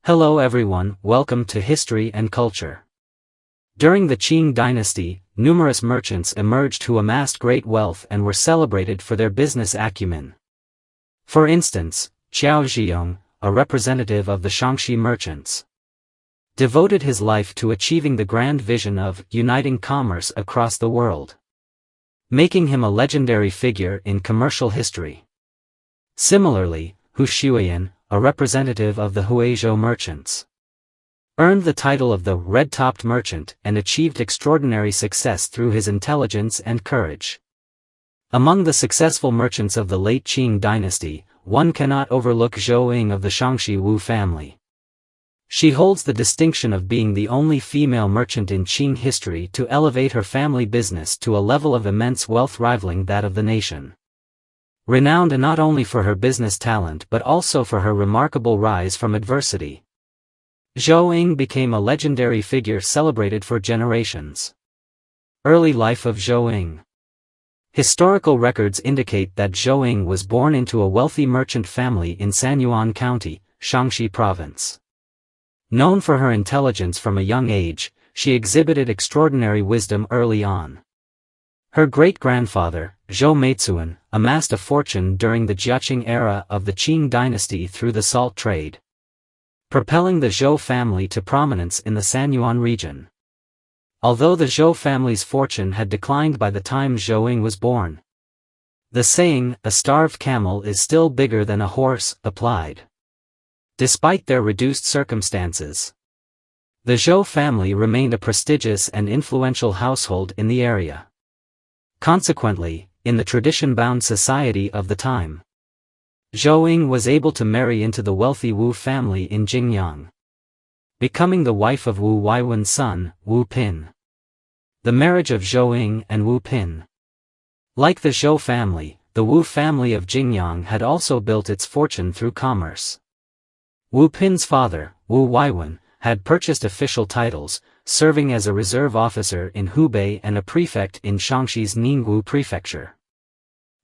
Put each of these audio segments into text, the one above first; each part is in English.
Hello everyone, welcome to History and Culture. During the Qing dynasty, numerous merchants emerged who amassed great wealth and were celebrated for their business acumen. For instance, Jiaqing, a representative of the Shaanxi merchants, devoted his life to achieving the grand vision of uniting commerce across the world, making him a legendary figure in commercial history. Similarly, Hu Shuiyan, a representative of the Huizhou merchants, earned the title of the Red-Topped Merchant and achieved extraordinary success through his intelligence and courage. Among the successful merchants of the late Qing dynasty, one cannot overlook Zhou Ying of the Shaanxi Wu family. She holds the distinction of being the only female merchant in Qing history to elevate her family business to a level of immense wealth rivaling that of the nation. Renowned not only for her business talent but also for her remarkable rise from adversity, Zhou Ying became a legendary figure celebrated for generations. Early life of Zhou Ying. Historical records indicate that Zhou Ying was born into a wealthy merchant family in Sanyuan County, Shaanxi Province. Known for her intelligence from a young age, she exhibited extraordinary wisdom early on. Her great-grandfather, Zhou Meituan, amassed a fortune during the Jiaqing era of the Qing dynasty through the salt trade, propelling the Zhou family to prominence in the Sanyuan region. Although the Zhou family's fortune had declined by the time Zhou Ying was born, the saying, "a starved camel is still bigger than a horse," applied. Despite their reduced circumstances, the Zhou family remained a prestigious and influential household in the area. Consequently, in the tradition-bound society of the time, Zhou Ying was able to marry into the wealthy Wu family in Jiaqing, becoming the wife of Wu Waiwen's son, Wu Pin. The marriage of Zhou Ying and Wu Pin. Like the Zhou family, the Wu family of Jiaqing had also built its fortune through commerce. Wu Pin's father, Wu Waiwen, had purchased official titles, serving as a reserve officer in Hubei and a prefect in Shaanxi's Ningwu prefecture.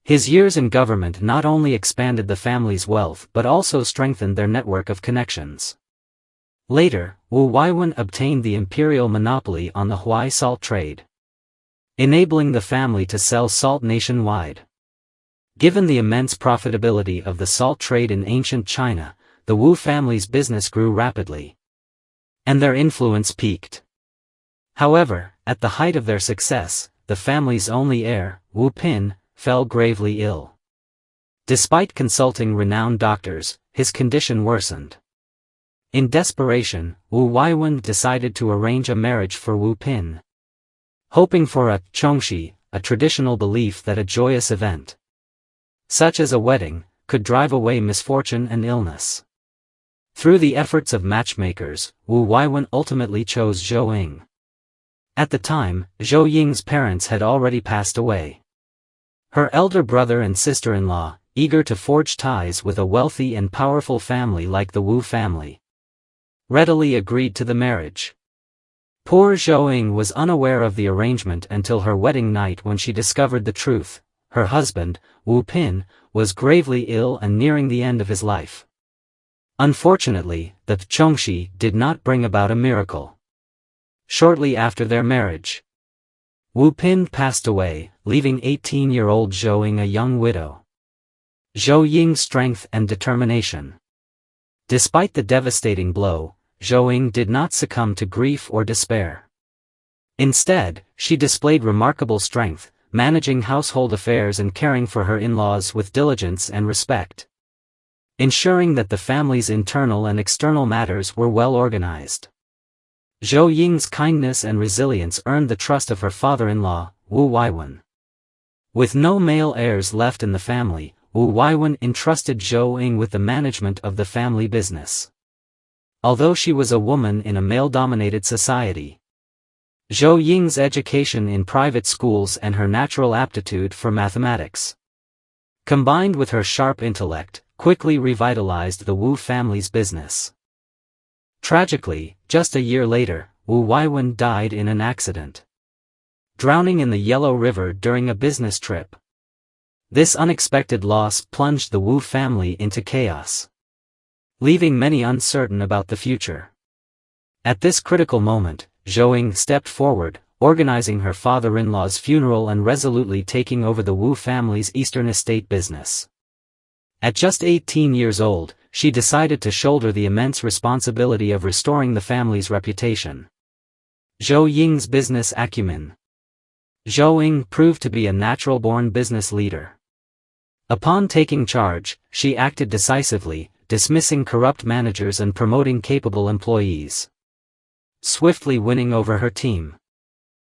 His years in government not only expanded the family's wealth but also strengthened their network of connections. Later, Wu Waiwen obtained the imperial monopoly on the Huai salt trade, enabling the family to sell salt nationwide. Given the immense profitability of the salt trade in ancient China, the Wu family's business grew rapidly, and their influence peaked. However, at the height of their success, the family's only heir, Wu Pin, fell gravely ill. Despite consulting renowned doctors, his condition worsened. In desperation, Wu Waiwen decided to arrange a marriage for Wu Pin, hoping for a chongxi, a traditional belief that a joyous event, such as a wedding, could drive away misfortune and illness. Through the efforts of matchmakers, Wu Waiwen ultimately chose Zhou Ying. At the time, Zhou Ying's parents had already passed away. Her elder brother and sister-in-law, eager to forge ties with a wealthy and powerful family like the Wu family, readily agreed to the marriage. Poor Zhou Ying was unaware of the arrangement until her wedding night when she discovered the truth. Her husband, Wu Pin, was gravely ill and nearing the end of his life. Unfortunately, the chongxi did not bring about a miracle. Shortly after their marriage, Wu Pin passed away, leaving 18-year-old Zhou Ying a young widow. Zhou Ying's strength and determination. Despite the devastating blow, Zhou Ying did not succumb to grief or despair. Instead, she displayed remarkable strength, managing household affairs and caring for her in-laws with diligence and respect, ensuring that the family's internal and external matters were well organized. Zhou Ying's kindness and resilience earned the trust of her father-in-law, Wu Waiwen. With no male heirs left in the family, Wu Waiwen entrusted Zhou Ying with the management of the family business. Although she was a woman in a male-dominated society, Zhou Ying's education in private schools and her natural aptitude for mathematics, combined with her sharp intellect, quickly revitalized the Wu family's business. Tragically, just a year later, Wu Waiwen died in an accident, drowning in the Yellow River during a business trip. This unexpected loss plunged the Wu family into chaos. leaving many uncertain about the future. At this critical moment, Zhou stepped forward, organizing her father-in-law's funeral and resolutely taking over the Wu family's eastern estate business. At just 18 years old, she decided to shoulder the immense responsibility of restoring the family's reputation. Zhou Ying's business acumen. Zhou Ying proved to be a natural-born business leader. Upon taking charge, she acted decisively, dismissing corrupt managers and promoting capable employees, swiftly winning over her team.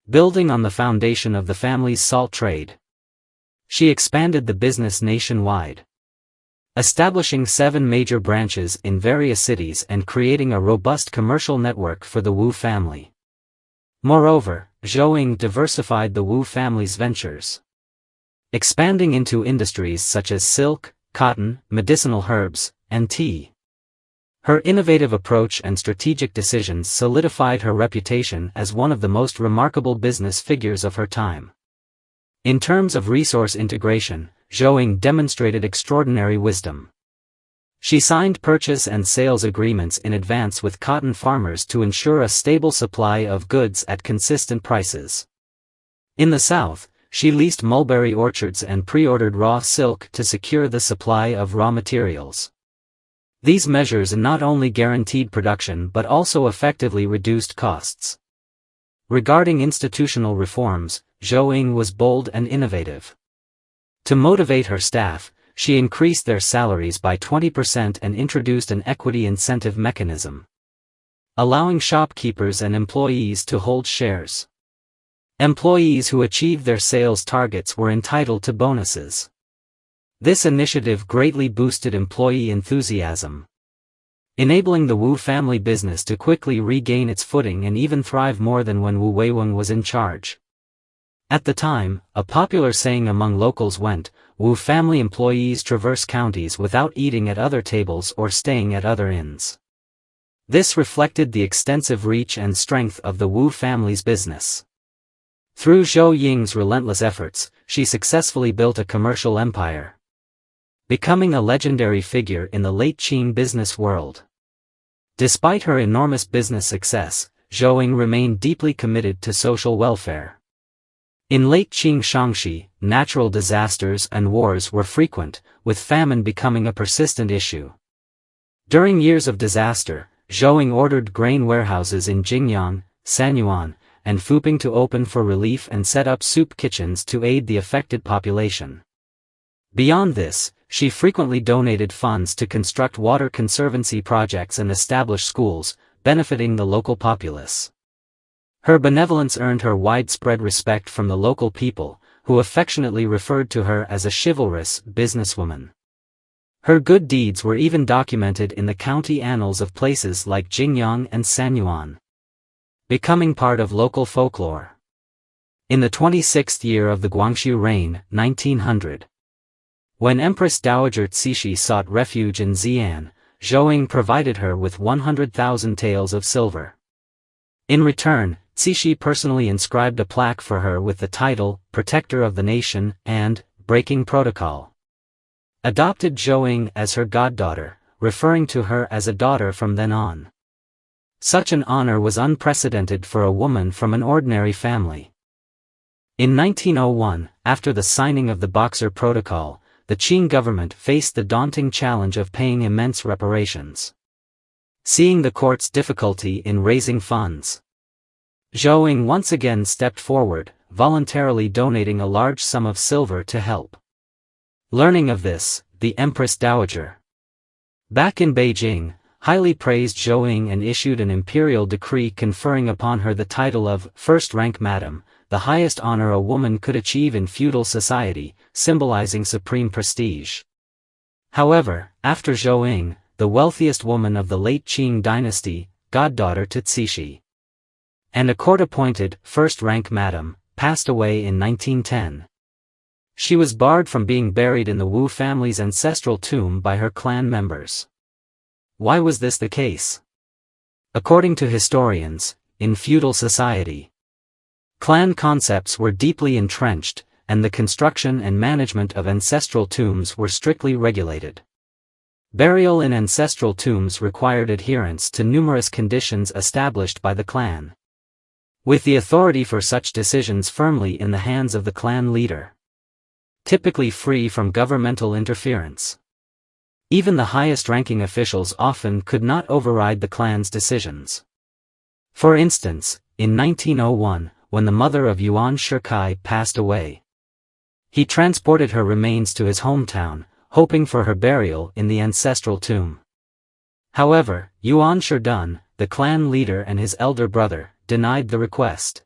Building on the foundation of the family's salt trade, she expanded the business nationwide, establishing 7 major branches in various cities and creating a robust commercial network for the Wu family. Moreover, Zhou Ying diversified the Wu family's ventures, expanding into industries such as silk, cotton, medicinal herbs, and tea. Her innovative approach and strategic decisions solidified her reputation as one of the most remarkable business figures of her time. In terms of resource integration, Zhou Ying demonstrated extraordinary wisdom. She signed purchase and sales agreements in advance with cotton farmers to ensure a stable supply of goods at consistent prices. In the south, she leased mulberry orchards and pre-ordered raw silk to secure the supply of raw materials. These measures not only guaranteed production but also effectively reduced costs. Regarding institutional reforms, Zhou Ying was bold and innovative. To motivate her staff, she increased their salaries by 20% and introduced an equity incentive mechanism, allowing shopkeepers and employees to hold shares. Employees who achieved their sales targets were entitled to bonuses. This initiative greatly boosted employee enthusiasm, enabling the Wu family business to quickly regain its footing and even thrive more than when Wu Weiweng was in charge. At the time, a popular saying among locals went, "Wu family employees traverse counties without eating at other tables or staying at other inns." This reflected the extensive reach and strength of the Wu family's business. Through Zhou Ying's relentless efforts, she successfully built a commercial empire, becoming a legendary figure in the late Qing business world. Despite her enormous business success, Zhou Ying remained deeply committed to social welfare. In late Qing Shaanxi, natural disasters and wars were frequent, with famine becoming a persistent issue. During years of disaster, Zhou Ying ordered grain warehouses in Jingyang, Sanyuan, and Fuping to open for relief and set up soup kitchens to aid the affected population. Beyond this, she frequently donated funds to construct water conservancy projects and establish schools, benefiting the local populace. Her benevolence earned her widespread respect from the local people, who affectionately referred to her as a chivalrous businesswoman. Her good deeds were even documented in the county annals of places like Jingyang and Sanyuan, becoming part of local folklore. In the 26th year of the Guangxu reign, 1900, when Empress Dowager Cixi sought refuge in Xi'an, Zhou Ying provided her with 100,000 taels of silver. In return, Cixi personally inscribed a plaque for her with the title, Protector of the Nation, and, Breaking Protocol. Adopted Zhou Ying as her goddaughter, referring to her as a daughter from then on. Such an honor was unprecedented for a woman from an ordinary family. In 1901, after the signing of the Boxer Protocol, the Qing government faced the daunting challenge of paying immense reparations. Seeing the court's difficulty in raising funds, Zhou Ying once again stepped forward, voluntarily donating a large sum of silver to help. Learning of this, the Empress Dowager, back in Beijing, highly praised Zhou Ying and issued an imperial decree conferring upon her the title of first-rank madam, the highest honor a woman could achieve in feudal society, symbolizing supreme prestige. However, after Zhou Ying, the wealthiest woman of the late Qing dynasty, goddaughter to Cixi, and a court-appointed first-rank madam, passed away in 1910. She was barred from being buried in the Wu family's ancestral tomb by her clan members. Why was this the case? According to historians, in feudal society, clan concepts were deeply entrenched, and the construction and management of ancestral tombs were strictly regulated. Burial in ancestral tombs required adherence to numerous conditions established by the clan, with the authority for such decisions firmly in the hands of the clan leader, typically free from governmental interference. Even the highest-ranking officials often could not override the clan's decisions. For instance, in 1901, when the mother of Yuan Shikai passed away, he transported her remains to his hometown, hoping for her burial in the ancestral tomb. However, Yuan Shidun, the clan leader and his elder brother, denied the request,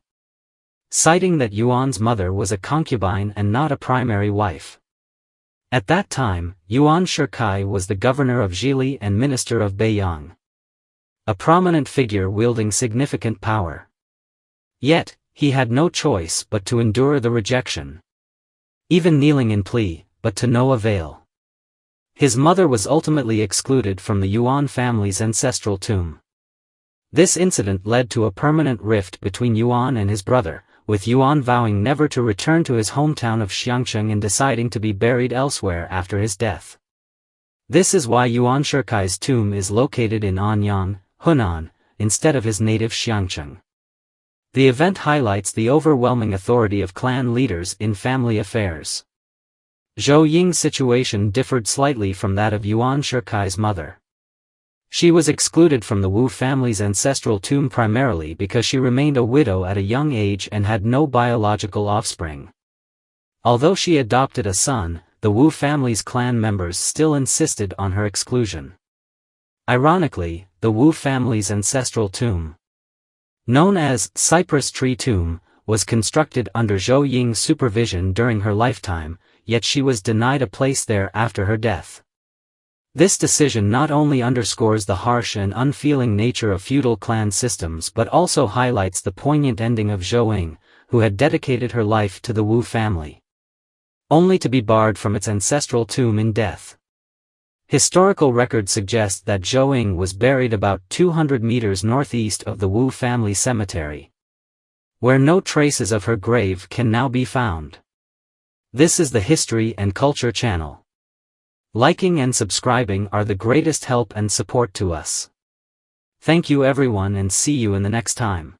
citing that Yuan's mother was a concubine and not a primary wife. At that time, Yuan Shikai was the governor of Zhili and minister of Beiyang, a prominent figure wielding significant power. Yet, he had no choice but to endure the rejection, even kneeling in plea, but to no avail. His mother was ultimately excluded from the Yuan family's ancestral tomb. This incident led to a permanent rift between Yuan and his brother, with Yuan vowing never to return to his hometown of Xiangcheng and deciding to be buried elsewhere after his death. This is why Yuan Shikai's tomb is located in Anyang, Hunan, instead of his native Xiangcheng. The event highlights the overwhelming authority of clan leaders in family affairs. Zhou Ying's situation differed slightly from that of Yuan Shikai's mother. She was excluded from the Wu family's ancestral tomb primarily because she remained a widow at a young age and had no biological offspring. Although she adopted a son, the Wu family's clan members still insisted on her exclusion. Ironically, the Wu family's ancestral tomb, known as Cypress Tree Tomb, was constructed under Zhou Ying's supervision during her lifetime, yet she was denied a place there after her death. This decision not only underscores the harsh and unfeeling nature of feudal clan systems but also highlights the poignant ending of Zhou Ying, who had dedicated her life to the Wu family, only to be barred from its ancestral tomb in death. Historical records suggest that Zhou Ying was buried about 200 meters northeast of the Wu family cemetery, where no traces of her grave can now be found. This is the History and Culture channel. Liking and subscribing are the greatest help and support to us. Thank you everyone and see you in the next time.